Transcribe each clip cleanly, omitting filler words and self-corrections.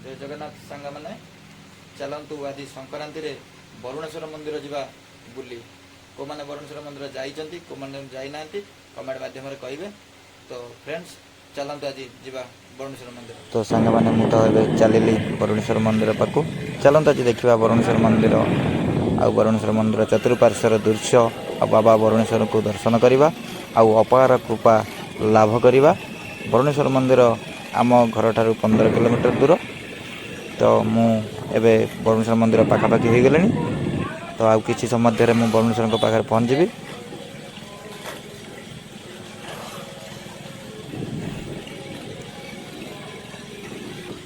जय जगन्नाथ सांग मैंने चलतु आज संक्रांति रे वरुणेश्वर मंदिर जावा बुली को मैंने वरुणेश्वर मंदिर जाइए को मैंने जाना कमेंट माध्यम कहे। तो फ्रेंड्स चलतु आज जावा वरुणेश्वर मंदिर। तो सांग मैंने मुझे तो चलिली वरुणेश्वर मंदिर पाक चलत आज देखा वरुणेश्वर मंदिर आ वरुणेश्वर मंदिर चतुर्पार्श्वर दृश्य आ बाबा वरुणेश्वर को दर्शन करवा अपार कृपा लाभ करवा। वरुणेश्वर मंदिर आम घर ठारू 15 किलोमीटर दूर। तो मुझे वरुणेश्वर मंदिर पाखापाखि हो गले। तो आउ किसी समय मुझे वरुणेश्वर पाखे पहुँची।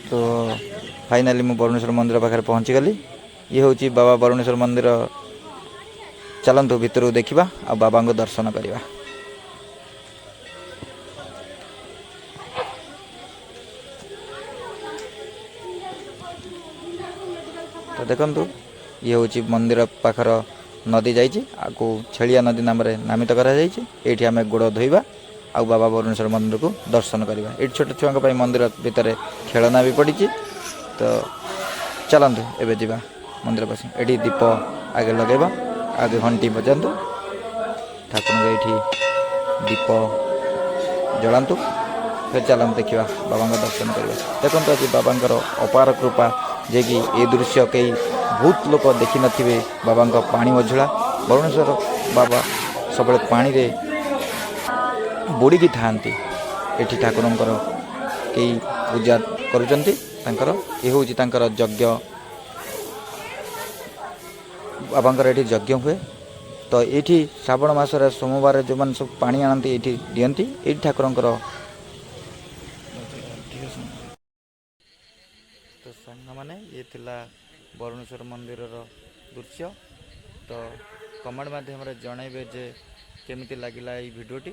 तो फाइनाली मुझे वरुणेश्वर मंदिर पाखे पहुँची गली। ये हूँ बाबा वरुणेश्वर मंदिर। चलतु भितर देखा आ बाबा को दर्शन करवा। तो देखंतु ये हूँ मंदिर पाखर नदी जाइए आपको छेलिया नदी नाम नामित कर आम गोड़ धोवा आ बाबा वरुणेश्वर मंदिर को दर्शन करवा। ये छोट छुआ मंदिर भितर खेलना भी पड़ी। तो चलतु एवं जा मंदिर पास ये दीप आगे लगेगा आगे घंटी बजातु ठाकुर ये दीप जलातु फिर चलतु देखा बाबा दर्शन करवा। देखो आज बाबा अपार कृपा जे कि ये दृश्य कई बहुत लोग देखी नथिबे। बाबा पानी मझुला वरुणेश्वर बाबा सब पानी रे बुड़ी की थांती। एठी ठाकुर कई पूजा करुचंती ये हूँ यज्ञ बाबा ये यज्ञ हुए। तो ये श्रावण मासर सोमवार जो मैंने सब पानी आनती ये दियंती ये ठाकुर। तो सांग मैंने ये थिला वरुणेश्वर मंदिर दृश्य। तो कमेंट माध्यम जनइबे जे केमिति लगिला ये वीडियोटी।